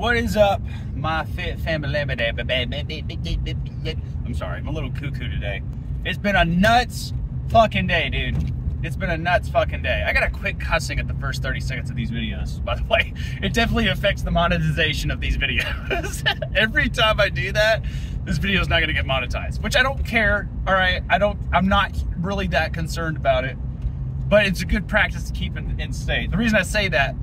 What is up, my fit family? I'm sorry, I'm a little cuckoo today. It's been a nuts fucking day, dude. It's been a nuts fucking day. I gotta quit cussing at the first 30 seconds of these videos, by the way. It definitely affects the monetization of these videos. Every time I do that, this video is not gonna get monetized, which I don't care, all right? I'm not really that concerned about it, but it's a good practice to keep in state. The reason I say that,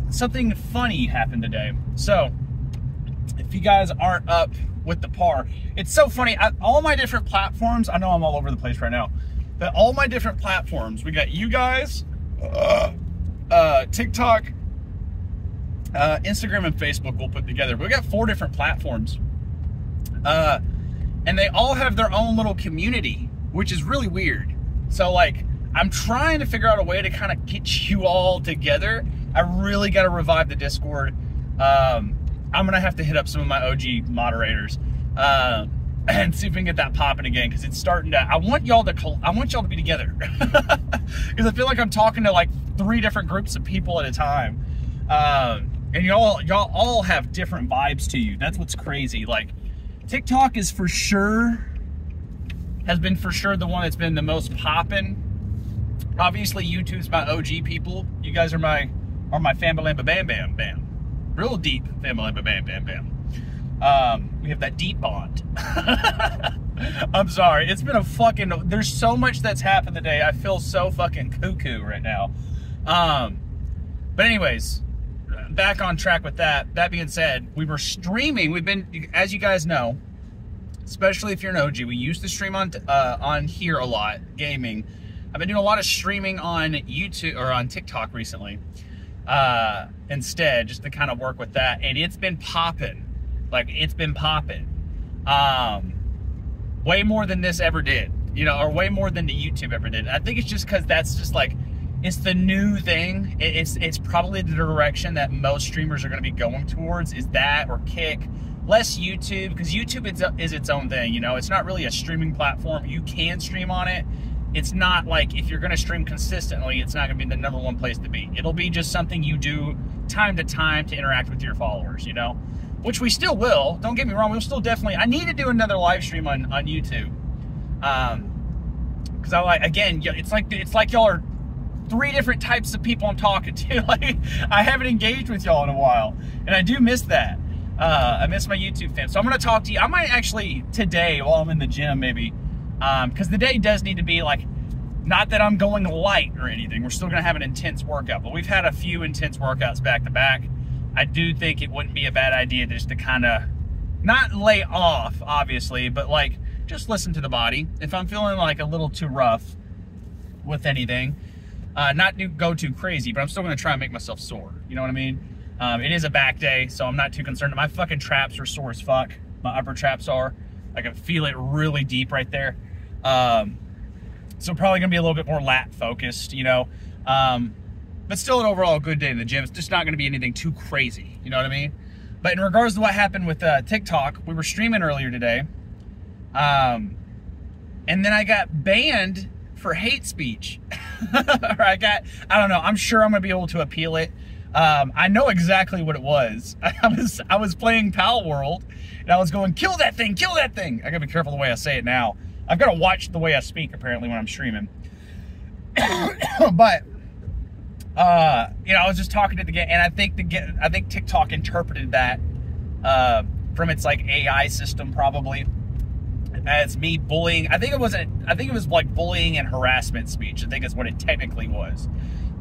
something funny happened today. So, if you guys aren't up with the par, it's so funny. All my different platforms, I know I'm all over the place right now, but all my different platforms, we got you guys, TikTok, Instagram, and Facebook we'll put together. We got 4 different platforms, and they all have their own little community, which is really weird. So like, I'm trying to figure out a way to kind of get you all together. I really got to revive the Discord. I'm gonna have to hit up some of my OG moderators and see if we can get that popping again, because it's starting to. I want y'all to be together, because I feel like I'm talking to like 3 different groups of people at a time, and y'all all have different vibes to you. That's what's crazy. Like, TikTok is has been for sure the one that's been the most poppin'. Obviously, YouTube's my OG people. You guys are my family bam bam bam. Real deep family bam bam bam. We have that deep bond. I'm sorry. It's been a fucking, there's so much that's happened today. I feel so fucking cuckoo right now. But anyways, back on track with that. That being said, we were streaming. We've been, as you guys know, especially if you're an OG, we used to stream on here a lot, gaming. I've been doing a lot of streaming on YouTube or on TikTok recently, instead, just to kind of work with that. And it's been popping. Like, it's been popping. Way more than this ever did, you know, or way more than the YouTube ever did. I think it's just because that's just like, it's the new thing. It's probably the direction that most streamers are going to be going towards, is that or Kick. Less YouTube, because YouTube is its own thing, you know. It's not really a streaming platform. You can stream on it. It's not like, if you're going to stream consistently, it's not going to be the #1 place to be. It'll be just something you do time to time to interact with your followers, you know, which we still will. Don't get me wrong. We'll still definitely, I need to do another live stream on YouTube. Because I like, again, it's like y'all are 3 different types of people I'm talking to. Like, I haven't engaged with y'all in a while, and I do miss that. I miss my YouTube fam. So I'm going to talk to you. I might actually today, while I'm in the gym, maybe, because the day does need to be like, not that I'm going light or anything. We're still going to have an intense workout, but we've had a few intense workouts back to back. I do think it wouldn't be a bad idea just to kind of not lay off, obviously, but like just listen to the body. If I'm feeling like a little too rough with anything, not to go too crazy, but I'm still going to try and make myself sore. You know what I mean? It is a back day, so I'm not too concerned. My fucking traps are sore as fuck. My upper traps are. I can feel it really deep right there. So probably gonna be a little bit more lat focused, you know. But still an overall good day in the gym. It's just not gonna be anything too crazy, you know what I mean? But in regards to what happened with TikTok, we were streaming earlier today. And then I got banned for hate speech. Or I don't know, I'm sure I'm gonna be able to appeal it. I know exactly what it was. I was playing Pal World, and I was going, kill that thing, kill that thing. I gotta be careful the way I say it now. I've got to watch the way I speak, apparently, when I'm streaming. But, you know, I was just talking to the game, and I think TikTok interpreted that from its like AI system probably as me bullying. I think it was like bullying and harassment speech. I think is what it technically was.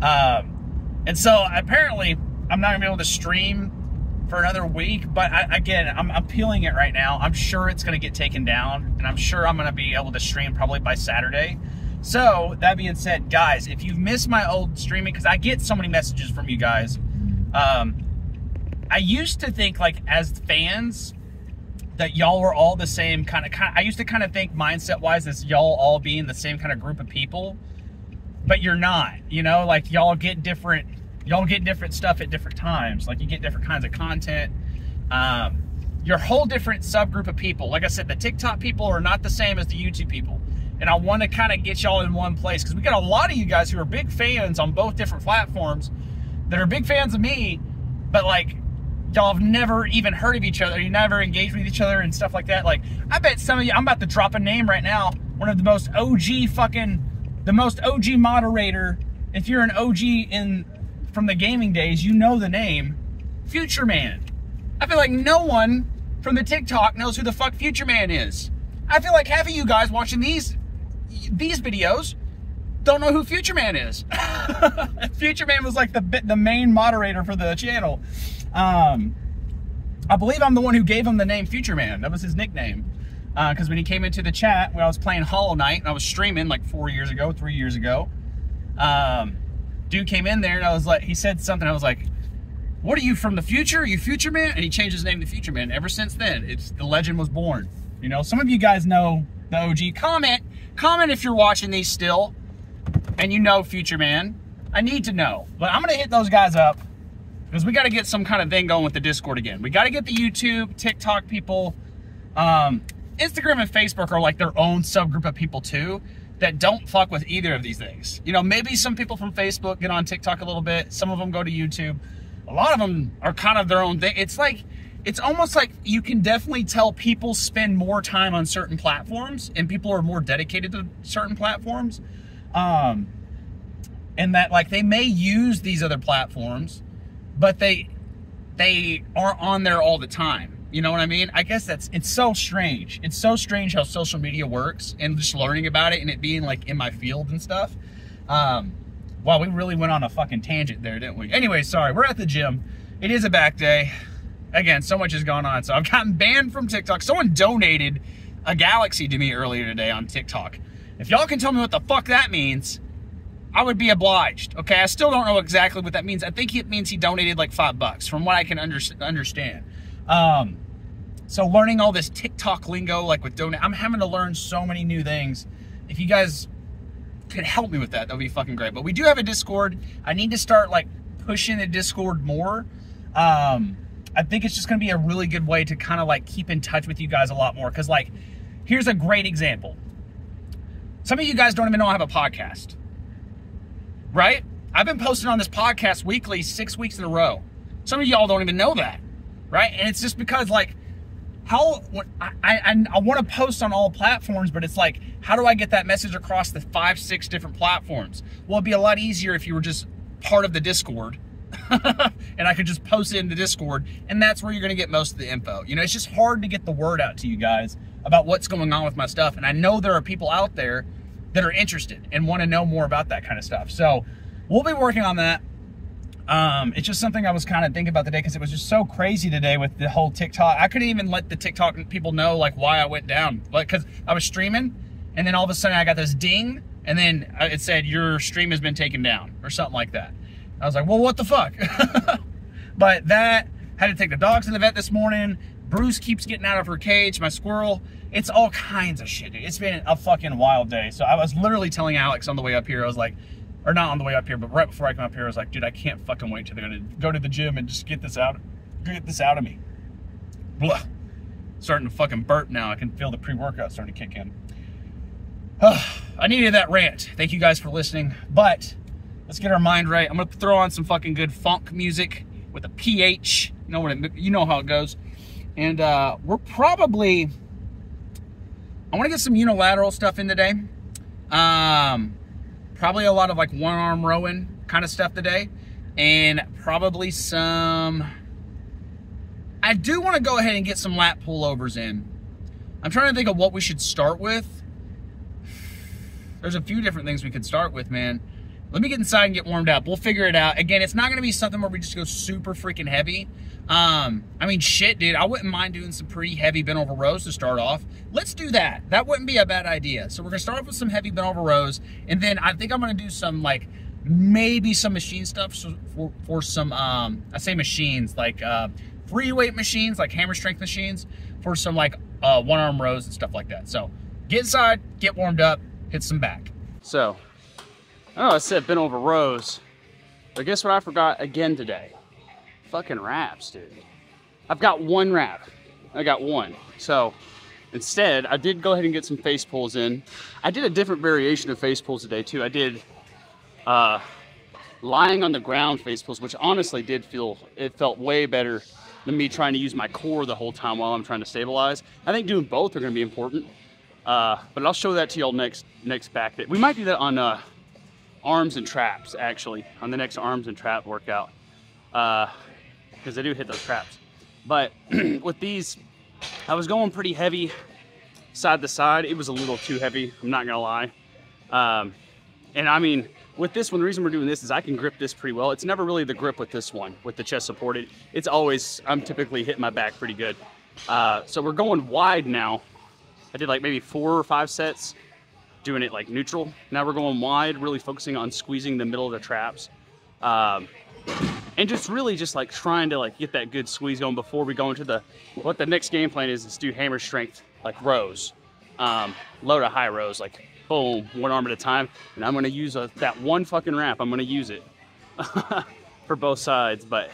And so apparently I'm not gonna be able to stream for another week, but I'm appealing it right now. I'm sure it's gonna get taken down, and I'm sure I'm gonna be able to stream probably by Saturday. So that being said, guys, if you've missed my old streaming, because I get so many messages from you guys, I used to think, like, as fans, that y'all were all the same kind of, I used to kind of think mindset wise as y'all all being the same kind of group of people, but you're not, you know, like y'all get different stuff at different times. Like, you get different kinds of content. Your whole different subgroup of people. Like I said, the TikTok people are not the same as the YouTube people. And I want to kind of get y'all in one place, because we got a lot of you guys who are big fans on both different platforms that are big fans of me, but like y'all have never even heard of each other. You never engaged with each other and stuff like that. Like, I bet some of you, I'm about to drop a name right now. One of the most OG moderator. If you're an OG from the gaming days, you know the name, Future Man. I feel like no one from the TikTok knows who the fuck Future Man is. I feel like half of you guys watching these videos don't know who Future Man is. Future Man was like the main moderator for the channel. I believe I'm the one who gave him the name Future Man. That was his nickname. Because when he came into the chat, when I was playing Hollow Knight, and I was streaming like 3 years ago, dude came in there and I was like, he said something, I was like, what are you, from the future? Are you Future Man? And he changed his name to Future Man. Ever since then, the legend was born. You know, some of you guys know the OG. Comment if you're watching these still and you know Future Man. I need to know. But I'm gonna hit those guys up because we gotta get some kind of thing going with the Discord again. We gotta get the YouTube, TikTok people. Instagram and Facebook are like their own subgroup of people too that don't fuck with either of these things. You know, maybe some people from Facebook get on TikTok a little bit. Some of them go to YouTube. A lot of them are kind of their own thing. It's almost like you can definitely tell people spend more time on certain platforms and people are more dedicated to certain platforms. And that like they may use these other platforms, but they aren't on there all the time. You know what I mean? I guess it's so strange. It's so strange how social media works and just learning about it and it being like in my field and stuff. Wow, we really went on a fucking tangent there, didn't we? Anyway, sorry, we're at the gym. It is a back day. Again, so much has gone on. So I've gotten banned from TikTok. Someone donated a galaxy to me earlier today on TikTok. If y'all can tell me what the fuck that means, I would be obliged. Okay, I still don't know exactly what that means. I think it means he donated like $5 from what I can understand. So learning all this TikTok lingo, like with donate, I'm having to learn so many new things. If you guys could help me with that, that'd be fucking great. But we do have a Discord. I need to start like pushing the Discord more. I think it's just going to be a really good way to kind of like keep in touch with you guys a lot more. Cause like, here's a great example. Some of you guys don't even know I have a podcast, right? I've been posting on this podcast weekly 6 weeks in a row. Some of y'all don't even know that, right? And it's just because like, I want to post on all platforms, but it's like, how do I get that message across the 5-6 different platforms? Well, it'd be a lot easier if you were just part of the Discord and I could just post it in the Discord, and that's where you're going to get most of the info. You know, it's just hard to get the word out to you guys about what's going on with my stuff. And I know there are people out there that are interested and want to know more about that kind of stuff. So we'll be working on that. It's just something I was kind of thinking about today because it was just so crazy today with the whole TikTok. I couldn't even let the TikTok people know like why I went down, like because I was streaming and then all of a sudden I got this ding and then it said your stream has been taken down or something like that. I was like, well, what the fuck? But that had to take the dogs to the vet this morning. Bruce keeps getting out of her cage, my squirrel. It's all kinds of shit, dude. It's been a fucking wild day. So I was literally telling Alex on the way up here, I was like, or not on the way up here, but right before I come up here, I was like, dude, I can't fucking wait till they're gonna go to the gym and just get this out of me. Blah. Starting to fucking burp now. I can feel the pre-workout starting to kick in. I needed that rant. Thank you guys for listening, but let's get our mind right. I'm gonna throw on some fucking good funk music with a PH. You know how it goes. And we're probably, I wanna get some unilateral stuff in today. Probably a lot of like one arm rowing kind of stuff today. And probably some, I do want to go ahead and get some lat pullovers in. I'm trying to think of what we should start with. There's a few different things we could start with, man. Let me get inside and get warmed up. We'll figure it out. Again, it's not going to be something where we just go super freaking heavy. I mean, shit, dude, I wouldn't mind doing some pretty heavy bent over rows to start off. Let's do that. That wouldn't be a bad idea. So we're going to start off with some heavy bent over rows. And then I think I'm going to do some, like, maybe some machine stuff for some, I say machines, like free weight machines, like hammer strength machines, for some, like, one arm rows and stuff like that. So get inside, get warmed up, hit some back. So, oh, I said bent over rows. But guess what I forgot again today? Fucking wraps, dude. I've got one wrap. I got one. So instead, I did go ahead and get some face pulls in. I did a different variation of face pulls today too. I did lying on the ground face pulls, which honestly did felt way better than me trying to use my core the whole time while I'm trying to stabilize. I think doing both are going to be important. But I'll show that to y'all next back day. We might do that on arms and traps, actually, on the next arms and trap workout, because I do hit those traps. But with these, I was going pretty heavy side to side. It was a little too heavy, I'm not gonna lie. And I mean, with this one, the reason we're doing this is I can grip this pretty well. It's never really the grip with this one, with the chest supported. It's always, I'm typically hitting my back pretty good. So we're going wide now. I did like maybe 4 or 5 sets doing it like neutral. Now we're going wide, really focusing on squeezing the middle of the traps. And just really just like trying to like get that good squeeze going before we go into what the next game plan is do hammer strength, like rows, low to high rows, like boom, one arm at a time. And I'm gonna use that one fucking ramp, I'm gonna use it for both sides, but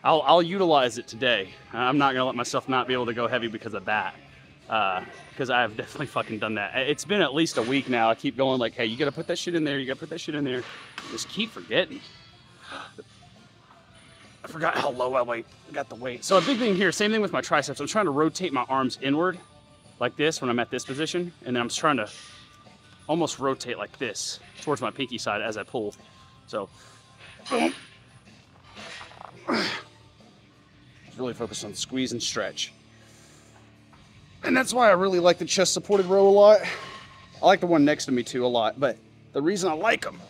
I'll utilize it today. I'm not gonna let myself not be able to go heavy because of that. Because I've definitely fucking done that. It's been at least a week now. I keep going like, hey, you gotta put that shit in there, you gotta put that shit in there. Just keep forgetting. I forgot how low I got the weight. So a big thing here, same thing with my triceps. I'm trying to rotate my arms inward like this when I'm at this position. And then I'm just trying to almost rotate like this towards my pinky side as I pull. So, just really focus on squeeze and stretch. And that's why I really like the chest supported row a lot. I like the one next to me too a lot, but the reason I like them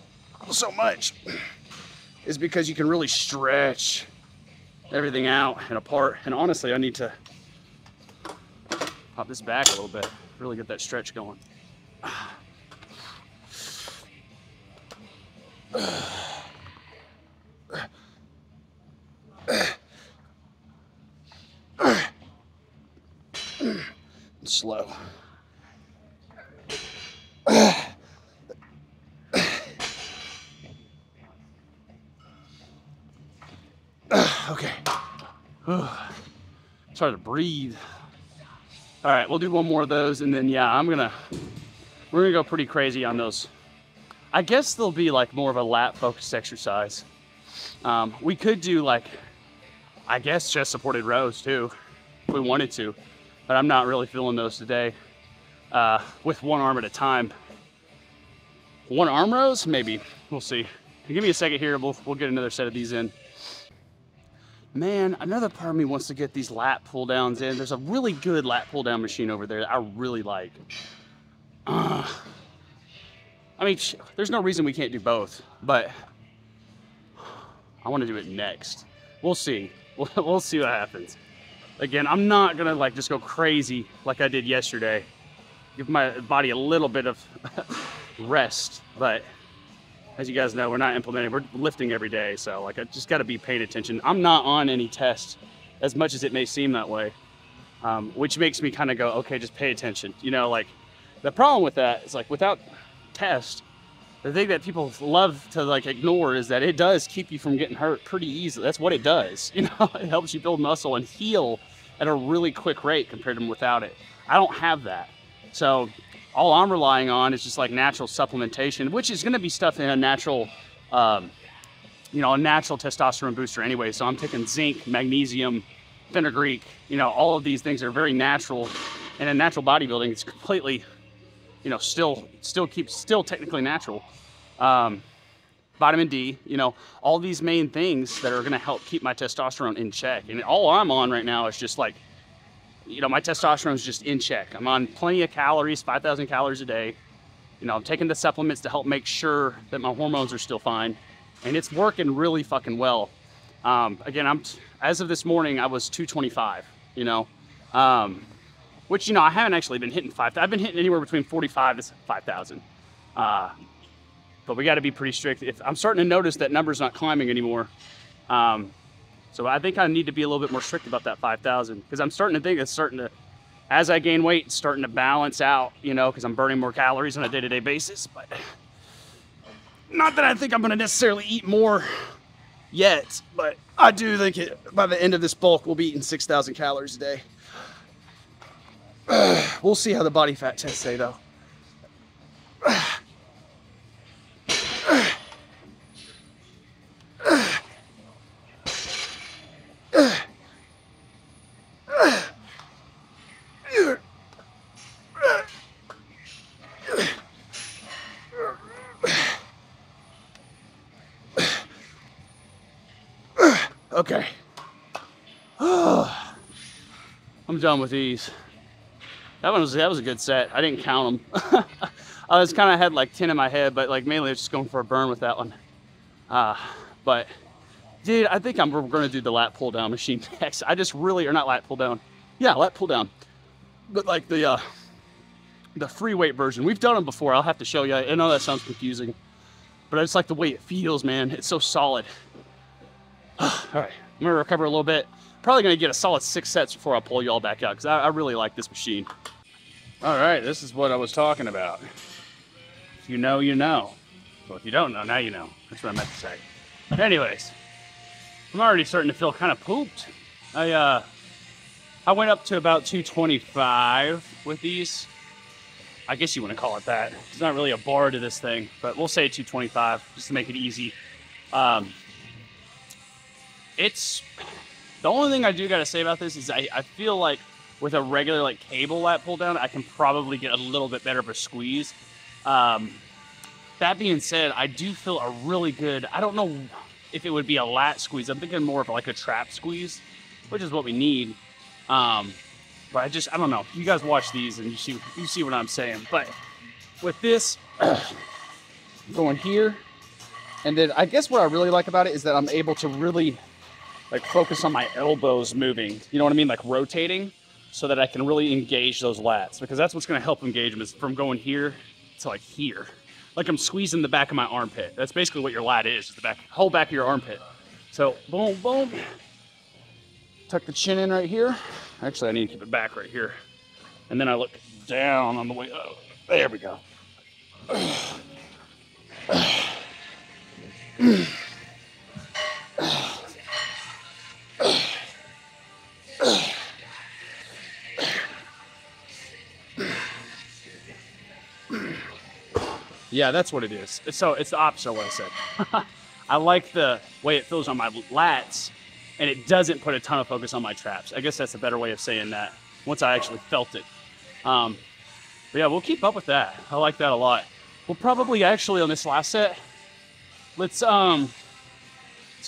so much is because you can really stretch everything out and apart. And honestly, I need to pop this back a little bit, really get that stretch going. Slow. Okay. It's hard to breathe. All right, we'll do one more of those, and then yeah, we're gonna go pretty crazy on those. I guess they'll be like more of a lat focused exercise. We could do like, I guess chest supported rows too, if we wanted to, but I'm not really feeling those today. With one arm at a time. One arm rows, maybe, we'll see. Give me a second here, we'll get another set of these in. Man, another part of me wants to get these lat pull downs in. There's a really good lat pull down machine over there that I really like. I mean, there's no reason we can't do both, but I want to do it next. We'll see. We'll see what happens. Again, I'm not gonna like just go crazy like I did yesterday. Give my body a little bit of rest, but as you guys know, we're not implementing, we're lifting every day. So like, I just got to be paying attention. I'm not on any test as much as it may seem that way, which makes me kind of go, okay, just pay attention. You know, like the problem with that is like without test, the thing that people love to like ignore is that it does keep you from getting hurt pretty easily. That's what it does. You know, it helps you build muscle and heal at a really quick rate compared to without it. I don't have that. So all I'm relying on is just like natural supplementation, which is going to be stuff in a natural, you know, a natural testosterone booster anyway. So I'm taking zinc, magnesium, fenugreek, you know, all of these things are very natural. And in natural bodybuilding, it's completely, you know, still technically natural. Vitamin D, you know, all these main things that are going to help keep my testosterone in check. And all I'm on right now is just like, you know, my testosterone is just in check. I'm on plenty of calories, 5,000 calories a day. You know, I'm taking the supplements to help make sure that my hormones are still fine. And it's working really fucking well. Again, as of this morning, I was 225, you know, which, you know, I haven't actually been hitting 5,000. I've been hitting anywhere between 45 to 5,000. But we got to be pretty strict. I'm starting to notice that number's not climbing anymore. So I think I need to be a little bit more strict about that 5,000, because I'm starting to think it's starting to, as I gain weight, it's starting to balance out, you know, because I'm burning more calories on a day-to-day basis. But not that I think I'm going to necessarily eat more yet, but I do think by the end of this bulk, we'll be eating 6,000 calories a day. We'll see how the body fat tests say, though. Okay. I'm done with these. That was a good set. I didn't count them. I was kind of had like 10 in my head, but like mainly I was just going for a burn with that one. But dude, I think we're gonna do the lat pull down machine next. I just really, or not lat pull down. Yeah, lat pull down. But like the free weight version. We've done them before. I'll have to show you. I know that sounds confusing, but I just like the way it feels, man. It's so solid. All right, I'm gonna recover a little bit. Probably gonna get a solid 6 sets before I pull you all back out, because I really like this machine. All right, this is what I was talking about. If you know, you know. Well, if you don't know, now you know. That's what I meant to say. Anyways, I'm already starting to feel kind of pooped. I went up to about 225 with these. I guess you want to call it that. It's not really a bar to this thing, but we'll say 225 just to make it easy. It's the only thing I do got to say about this is I feel like with a regular like cable lat pull down, I can probably get a little bit better of a squeeze. That being said, I do feel a really good, I don't know if it would be a lat squeeze. I'm thinking more of like a trap squeeze, which is what we need. But I don't know. You guys watch these and you see what I'm saying. But with this, going here, and then I guess what I really like about it is that I'm able to really like focus on my elbows moving. You know what I mean? Like rotating, so that I can really engage those lats, because that's what's going to help engage them, is from going here to like here. Like I'm squeezing the back of my armpit. That's basically what your lat is the whole back of your armpit. So boom, boom. Tuck the chin in right here. Actually, I need to keep it back right here. And then I look down on the way up. There we go. Yeah, that's what it is. So it's the opposite of what I said. I like the way it feels on my lats, and it doesn't put a ton of focus on my traps. I guess that's a better way of saying that once I actually felt it. But yeah, we'll keep up with that. I like that a lot. We'll probably actually on this last set, let's go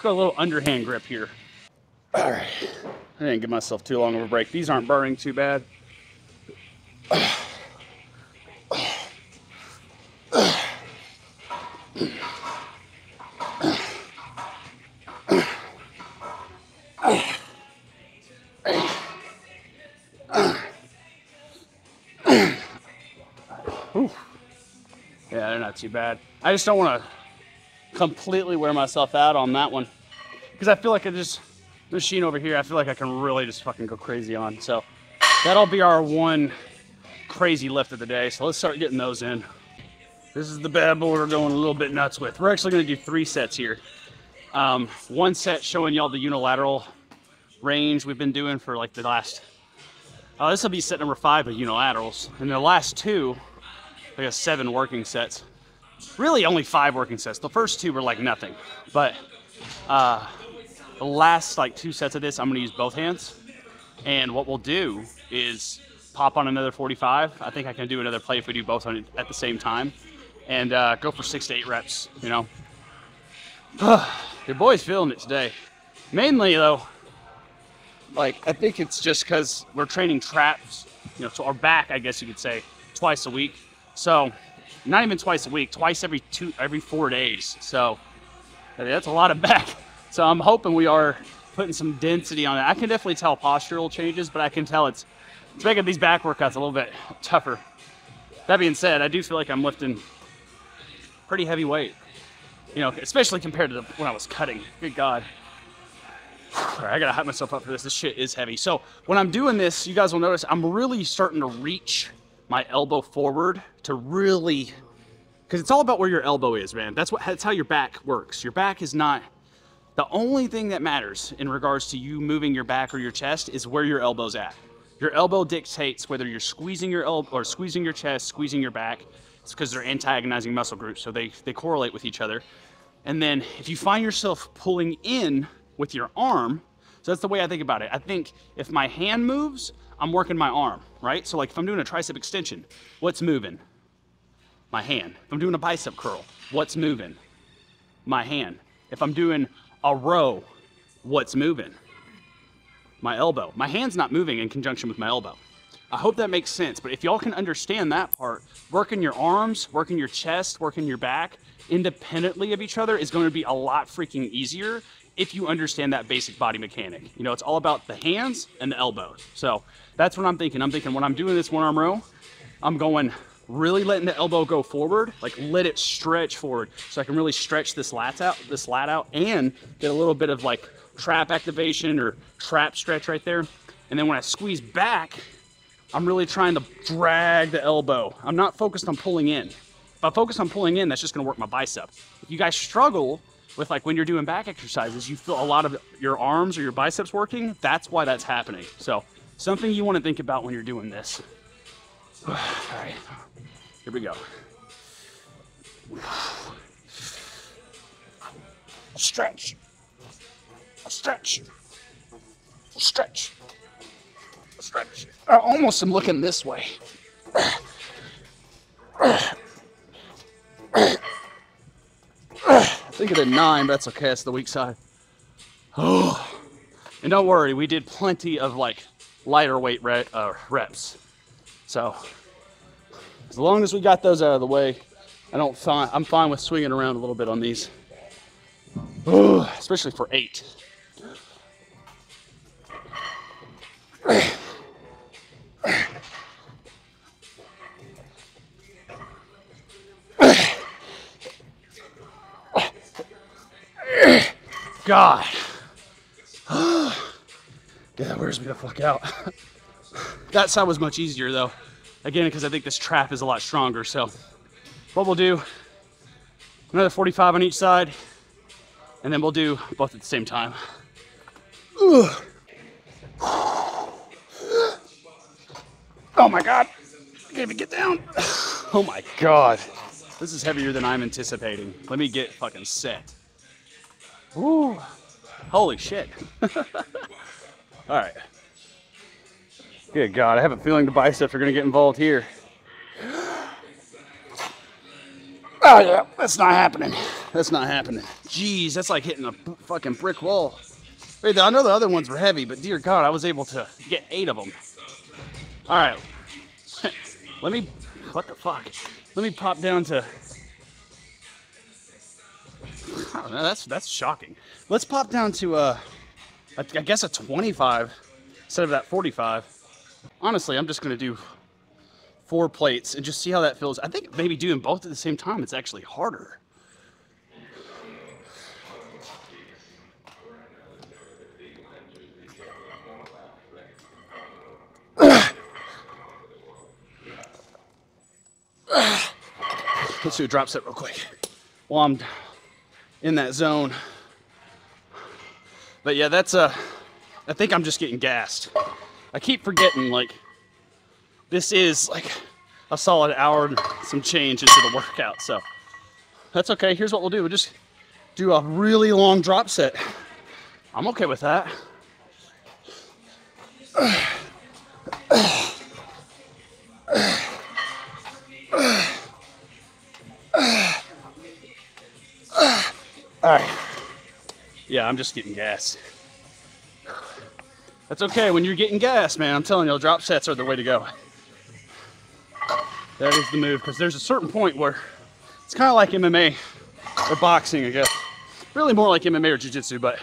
a little underhand grip here. All right, I didn't give myself too long of a break. These aren't burning too bad. Yeah, they're not too bad. I just don't want to completely wear myself out on that one, because I feel like the machine over here, I feel like I can really just fucking go crazy on. So that'll be our one crazy lift of the day. So let's start getting those in. This is the bad boy we're going a little bit nuts with. We're actually going to do 3 sets here. One set showing y'all the unilateral range we've been doing for like the last, this will be set number 5 of unilaterals. And the last 2, I guess 7 working sets. Really only 5 working sets. The first 2 were like nothing. But the last like 2 sets of this, I'm gonna use both hands. And what we'll do is pop on another 45. I think I can do another play if we do both on it at the same time. And go for 6 to 8 reps, you know. Your boy's feeling it today. Mainly though, like I think it's just because we're training traps, you know, so our back, I guess you could say, twice a week. So not even twice a week, twice every 4 days. So that's a lot of back. So I'm hoping we are putting some density on it. I can definitely tell postural changes, but I can tell it's making these back workouts a little bit tougher. That being said, I do feel like I'm lifting pretty heavy weight, you know, especially compared to when I was cutting. Good God. All right, I gotta hype myself up for this. This shit is heavy. So when I'm doing this, you guys will notice I'm really starting to reach my elbow forward to really, because it's all about where your elbow is, man. That's how your back works. Your back is not, the only thing that matters in regards to you moving your back or your chest is where your elbow's at. Your elbow dictates whether you're squeezing your elbow or squeezing your chest, squeezing your back. It's because they're antagonizing muscle groups, so they correlate with each other. And then if you find yourself pulling in with your arm, so that's the way I think about it. I think if my hand moves, I'm working my arm, right? So like if I'm doing a tricep extension, what's moving? My hand. If I'm doing a bicep curl, what's moving? My hand. If I'm doing a row, what's moving? My elbow. My hand's not moving in conjunction with my elbow. I hope that makes sense, but if y'all can understand that part, working your arms, working your chest, working your back independently of each other is going to be a lot freaking easier if you understand that basic body mechanic. You know, it's all about the hands and the elbows. So that's what I'm thinking. I'm thinking when I'm doing this one arm row, I'm going really letting the elbow go forward, like let it stretch forward so I can really stretch this lat out and get a little bit of like trap activation or trap stretch right there. And then when I squeeze back, I'm really trying to drag the elbow. I'm not focused on pulling in. If I focus on pulling in, that's just gonna work my bicep. If you guys struggle with like when you're doing back exercises, you feel a lot of your arms or your biceps working, that's why that's happening. So something you wanna think about when you're doing this. All right, here we go. Stretch, stretch, stretch. Stretch. I almost am looking this way. I think it did 9, but that's okay. That's the weak side. Oh, and don't worry, we did plenty of like lighter weight reps. So as long as we got those out of the way, I'm fine with swinging around a little bit on these. Oh, especially for 8. God. Yeah, that wears me the fuck out. That side was much easier though. Again, because I think this trap is a lot stronger. So what we'll do, another 45 on each side, and then we'll do both at the same time. Ugh. Oh my God, I can't even get down. Oh my God. This is heavier than I'm anticipating. Let me get fucking set. Ooh, holy shit. All right. Good God, I have a feeling the biceps are gonna get involved here. Oh yeah, that's not happening. That's not happening. Jeez, that's like hitting a fucking brick wall. Wait, I know the other ones were heavy, but dear God, I was able to get 8 of them. All right, what the fuck? Let me pop down to, I don't know, that's shocking. Let's pop down to, I guess a 25 instead of that 45. Honestly, I'm just gonna do 4 plates and just see how that feels. I think maybe doing both at the same time, it's actually harder. Let's do a drop set real quick while I'm in that zone. But yeah, that's I think I'm just getting gassed. I keep forgetting, like, this is like a solid hour and some change into the workout, so that's okay. Here's what we'll do. We'll just do a really long drop set. I'm okay with that. All right. Yeah, I'm just getting gas. That's okay. When you're getting gas, man, I'm telling you, drop sets are the way to go. That is the move, because there's a certain point where it's kind of like MMA or boxing, I guess. Really more like MMA or jiu-jitsu, but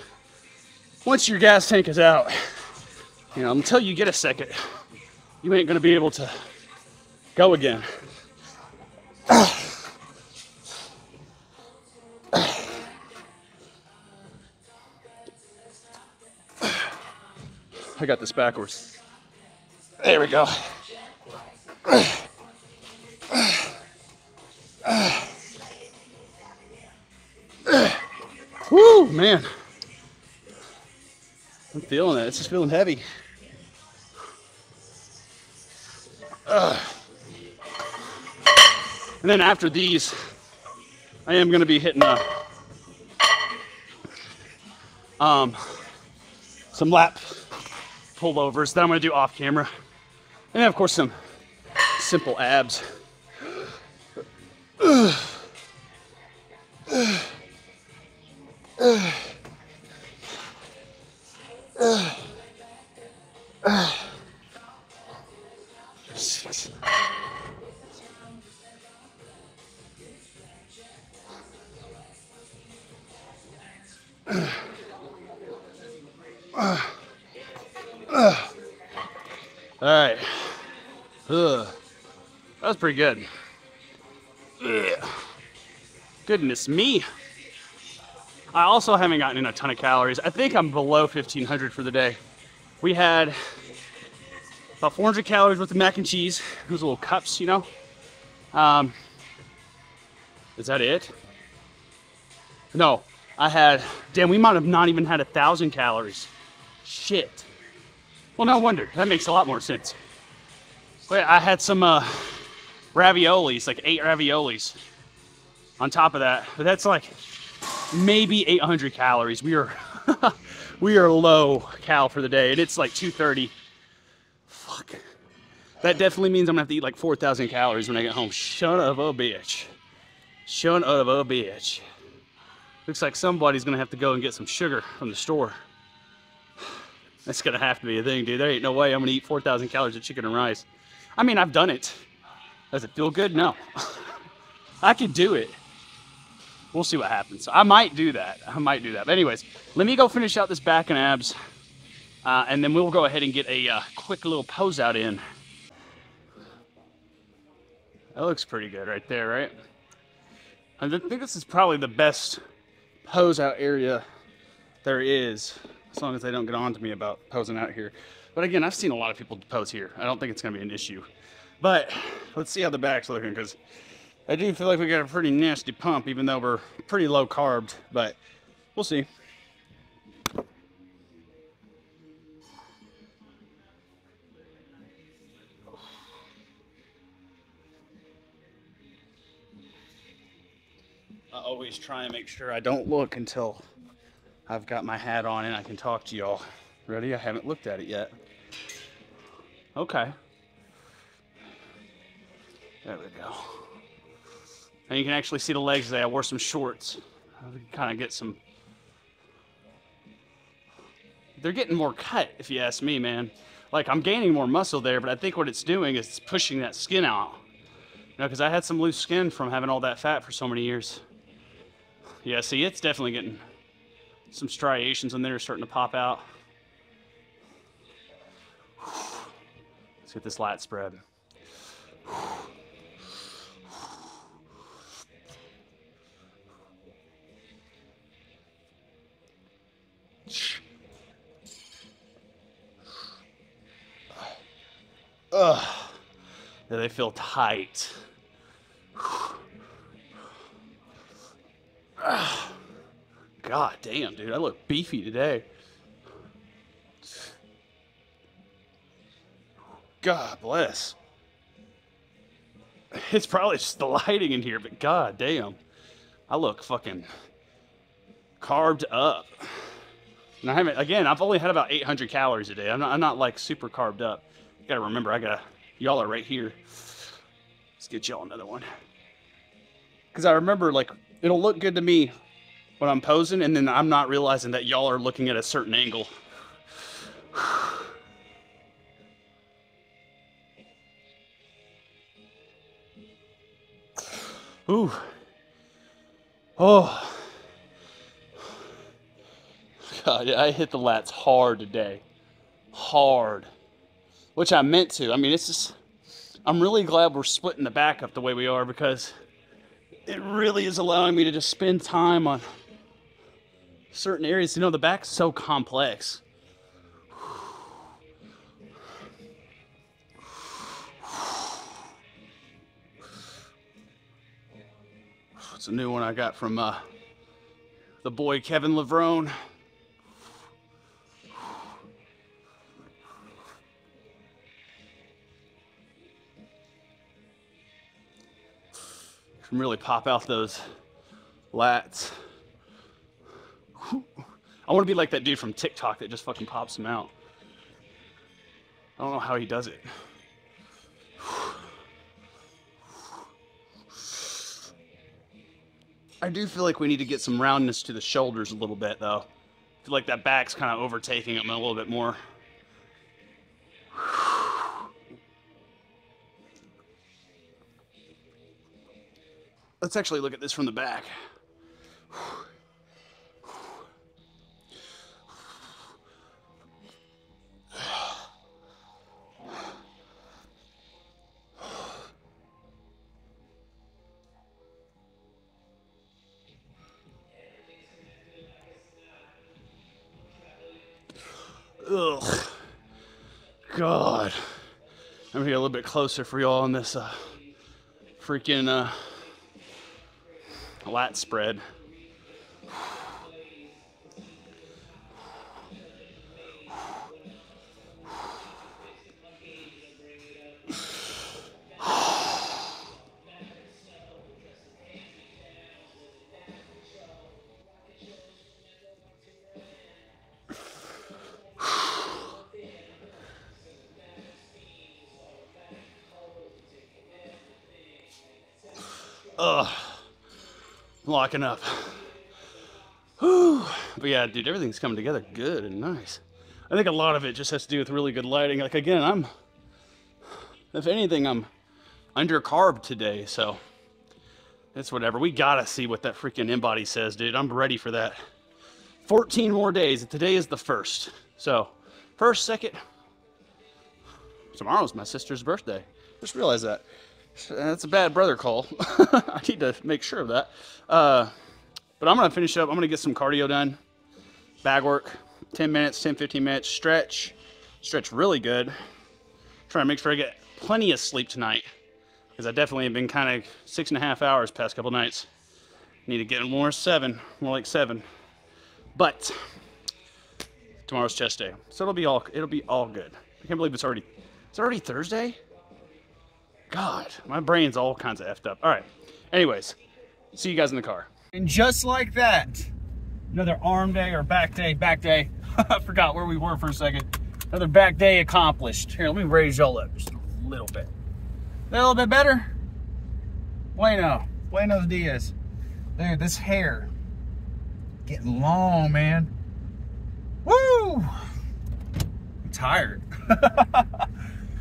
once your gas tank is out, you know, until you get a second, you ain't gonna be able to go again. I got this backwards. There we go. Woo, man. I'm feeling it. It's just feeling heavy. And then after these, I am going to be hitting some lap pullovers that I'm going to do off camera. And then, of course, some simple abs. 6. All right. That was pretty good. Goodness me. I also haven't gotten in a ton of calories. I think I'm below 1,500 for the day. We had about 400 calories with the mac and cheese. Those little cups, you know. Is that it? No, I had, damn, we might have not even had 1,000 calories. Shit. Well, no wonder. That makes a lot more sense. Wait, I had some raviolis, like 8 raviolis on top of that. But that's like maybe 800 calories. We are we are low cal for the day, and it's like 2:30. Fuck. That definitely means I'm gonna have to eat like 4,000 calories when I get home. Son of a bitch. Son of a bitch. Looks like somebody's gonna have to go and get some sugar from the store. That's gonna have to be a thing, dude. There ain't no way I'm gonna eat 4,000 calories of chicken and rice. I mean, I've done it. Does it feel good? No. I could do it. We'll see what happens. I might do that. But anyways, let me go finish out this back and abs, and then we'll go ahead and get a quick little pose out in. That looks pretty good right there, right? I think this is probably the best pose out area there is, as long as they don't get on to me about posing out here. But again, I've seen a lot of people pose here. I don't think it's going to be an issue. But let's see how the back's looking, because I do feel like we got a pretty nasty pump, even though we're pretty low carbed. But we'll see. I always try and make sure I don't look until I've got my hat on and I can talk to y'all. Ready? I haven't looked at it yet. Okay. There we go. And you can actually see the legs today. I wore some shorts. I can kind of get some... They're getting more cut, if you ask me, man. Like, I'm gaining more muscle there, but I think what it's doing is it's pushing that skin out. You know, because I had some loose skin from having all that fat for so many years. Yeah, see, it's definitely getting some striations in there starting to pop out. Let's get this lat spread. Ugh. Yeah, they feel tight. God damn, dude, I look beefy today. God bless. It's probably just the lighting in here, but god damn. I look fucking carved up. And I haven't, again, I've only had about 800 calories a day. I'm not like super carved up. You gotta remember, y'all are right here. Let's get y'all another one. Because I remember, like, it'll look good to me when I'm posing, and then I'm not realizing that y'all are looking at a certain angle. Ooh. Oh. God, I hit the lats hard today. Hard. Which I meant to. I mean, it's just, I'm really glad we're splitting the back up the way we are, because it really is allowing me to just spend time on certain areas. You know, the back's so complex. It's a new one I got from the boy Kevin Levrone. Can really pop out those lats. I want to be like that dude from TikTok that just fucking pops them out. I don't know how he does it. I do feel like we need to get some roundness to the shoulders a little bit, though. I feel like that back's kind of overtaking them a little bit more. let's actually look at this from the back. Ugh. God. I'm gonna get a little bit closer for y'all on this freaking lat spread. Ugh, locking up. Whew. But yeah, dude, everything's coming together good and nice. I think a lot of it just has to do with really good lighting. Like, again, if anything, I'm under carb today, so it's whatever. We gotta see what that freaking InBody says, dude. I'm ready for that. 14 more days. Today is the 1st. So, 1st, 2nd. Tomorrow's my sister's birthday. Just realized that. That's a bad brother call. I need to make sure of that. But I'm going to finish up. I'm going to get some cardio done. Bag work. 10 minutes, 10, 15 minutes. Stretch. Stretch really good. Trying to make sure I get plenty of sleep tonight. Because I definitely have been kind of 6.5 hours past couple nights. Need to get more like 7. But tomorrow's chest day. So it'll be all good. I can't believe it's already Thursday? God, my brain's all kinds of effed up. All right. Anyways, see you guys in the car. And just like that, another arm day or back day. I forgot where we were for a second. Another back day accomplished. Here, let me raise y'all up just a little bit. A little bit better? Buenos dias. Dude, this hair getting long, man. Woo! I'm tired.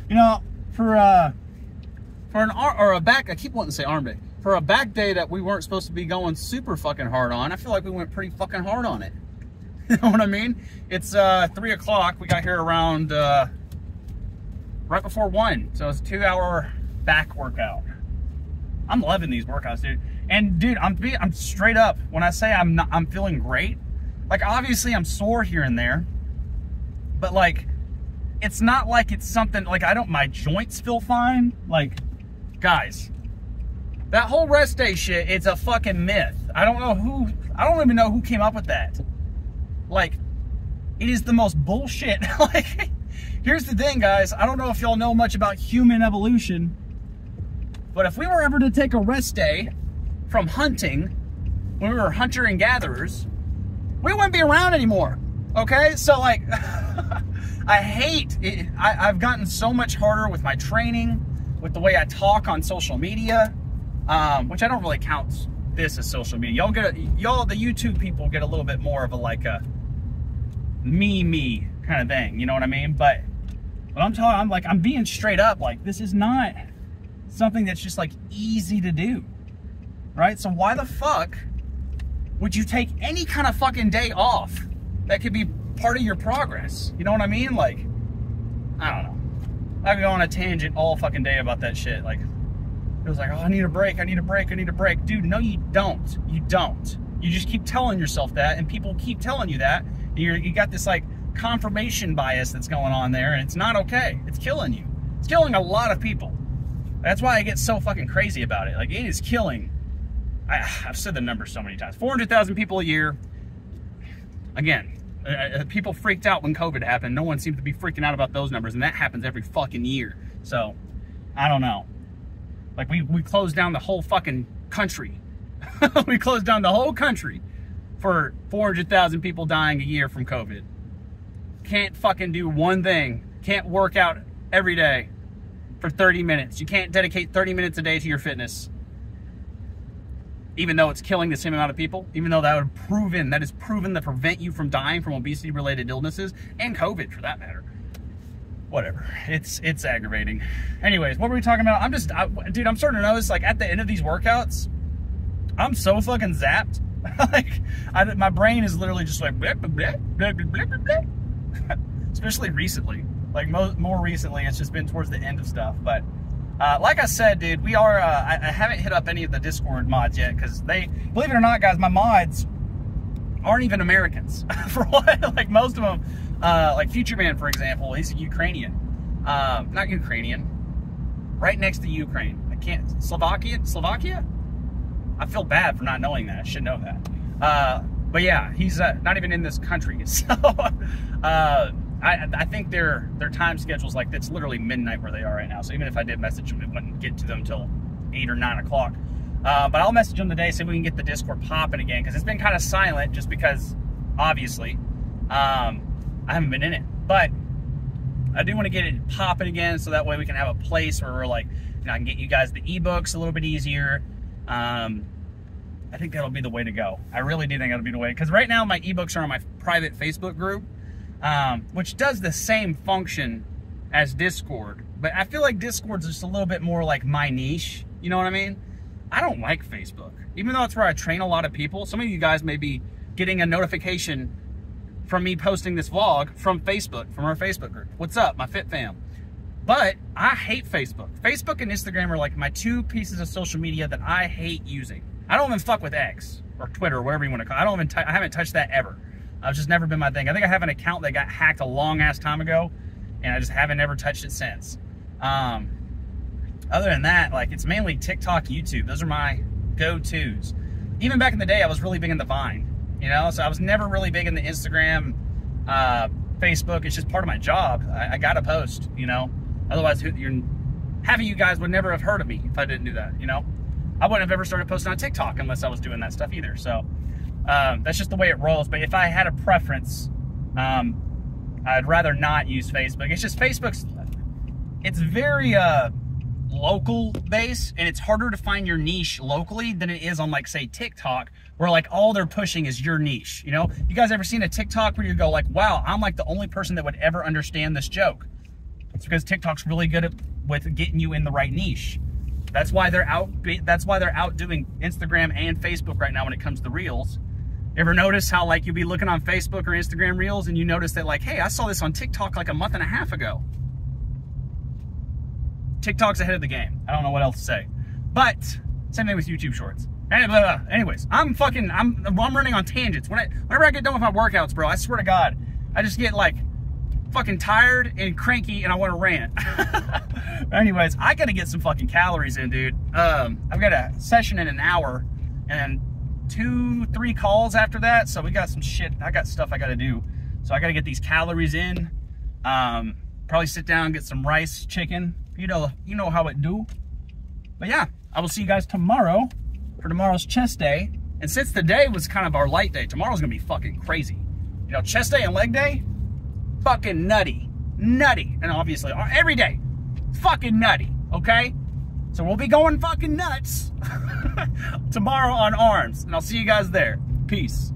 You know, for an arm or a back, I keep wanting to say arm day. For a back day that we weren't supposed to be going super fucking hard on, I feel like we went pretty fucking hard on it. You know what I mean? It's 3 o'clock. We got here around right before 1. So it's a 2-hour back workout. I'm loving these workouts, dude. And dude, I'm straight up when I say I'm feeling great. Like, obviously I'm sore here and there, but like, it's not like it's something like my joints feel fine. Like, guys, that whole rest day shit, it's a fucking myth. I don't even know who came up with that. Like, it is the most bullshit. Like, here's the thing, guys. I don't know if y'all know much about human evolution, but if we were ever to take a rest day from hunting, when we were hunter and gatherers, we wouldn't be around anymore. Okay? So, like, I hate it. I've gotten so much harder with my training, with the way I talk on social media, which I don't really count this as social media. Y'all, the YouTube people, get a little bit more of a like a me kind of thing. You know what I mean? But when I'm being straight up. Like, this is not something that's just like easy to do, right? So why the fuck would you take any kind of fucking day off that could be part of your progress? You know what I mean? Like, I don't know. I could go on a tangent all fucking day about that shit. Like, it was like, oh, I need a break. Dude, no, you don't. You don't. You just keep telling yourself that, and people keep telling you that. You got this, like, confirmation bias that's going on there, and it's not okay. It's killing you. It's killing a lot of people. That's why I get so fucking crazy about it. Like, it is killing. I've said the number so many times. 400,000 people a year. Again, people freaked out when COVID happened. No one seemed to be freaking out about those numbers, and that happens every fucking year. So, I don't know. Like, we closed down the whole fucking country. We closed down the whole country for 400,000 people dying a year from COVID. Can't fucking do one thing. Can't work out every day for 30 minutes. You can't dedicate 30 minutes a day to your fitness. Even though it's killing the same amount of people, even though that is proven to prevent you from dying from obesity-related illnesses, and COVID for that matter. Whatever, it's aggravating. Anyways, what were we talking about? Dude, I'm starting to notice, like, at the end of these workouts, I'm so fucking zapped. Like, my brain is literally just like, bleh, bleh, bleh, bleh, bleh, bleh. Especially recently. Like, more recently, it's just been towards the end of stuff. But, like I said, dude, we are, I haven't hit up any of the Discord mods yet, because they, believe it or not, guys, my mods aren't even Americans. For what? Like, most of them, like Future Man, for example, he's Ukrainian. Not Ukrainian. Right next to Ukraine. I can't, Slovakia? I feel bad for not knowing that. I should know that. But yeah, he's not even in this country. So I think their time schedule's like, it's literally midnight where they are right now. So even if I did message them, it wouldn't get to them till 8 or 9 o'clock. But I'll message them today, see if we can get the Discord popping again, because it's been kind of silent just because, obviously, I haven't been in it. But I do want to get it popping again, so that way we can have a place where we're like, you know, I can get you guys the ebooks a little bit easier. I think that'll be the way to go. I really do think that'll be the way, because right now my ebooks are on my private Facebook group, which does the same function as Discord, but I feel like Discord's just a little bit more like my niche. You know what I mean? I don't like Facebook, even though it's where I train a lot of people. Some of you guys may be getting a notification from me posting this vlog from Facebook, from our Facebook group. What's up, my fit fam? But I hate Facebook. Facebook and Instagram are like my two pieces of social media that I hate using. I don't even fuck with X or Twitter, or whatever you want to call it. I haven't touched that ever. It's just never been my thing. I think I have an account that got hacked a long ass time ago, and I just haven't ever touched it since. Other than that, like, it's mainly TikTok, YouTube. Those are my go-tos. Even back in the day, I was really big in the Vine, you know? So I was never really big in the Instagram, Facebook. It's just part of my job. I gotta post, you know? Otherwise, half of you guys would never have heard of me if I didn't do that, you know? I wouldn't have ever started posting on TikTok unless I was doing that stuff either. So that's just the way it rolls. But if I had a preference, I'd rather not use Facebook. It's just it's very local based, and it's harder to find your niche locally than it is on, like, say, TikTok, where like all they're pushing is your niche. You know, you guys ever seen a TikTok where you go like, wow, I'm like the only person that would ever understand this joke? It's because TikTok's really good with getting you in the right niche. That's why they're out doing Instagram and Facebook right now when it comes to Reels. Ever notice how, like, you'll be looking on Facebook or Instagram Reels and you notice that, like, hey, I saw this on TikTok like a month and a half ago. TikTok's ahead of the game. I don't know what else to say. But same thing with YouTube Shorts. Anyways, I'm running on tangents. Whenever I get done with my workouts, bro, I swear to God, I just get like fucking tired and cranky and I want to rant. Anyways, I gotta get some fucking calories in, dude. I've got a session in an hour and 2-3 calls after that, so we got some shit. I got stuff I gotta do, so I gotta get these calories in. Probably sit down, get some rice, chicken. You know how it do. But yeah, I will see you guys tomorrow for tomorrow's chest day. And since today was kind of our light day, tomorrow's gonna be fucking crazy. You know, chest day and leg day, fucking nutty. And obviously every day, fucking nutty, okay? So we'll be going fucking nuts tomorrow on arms, and I'll see you guys there. Peace.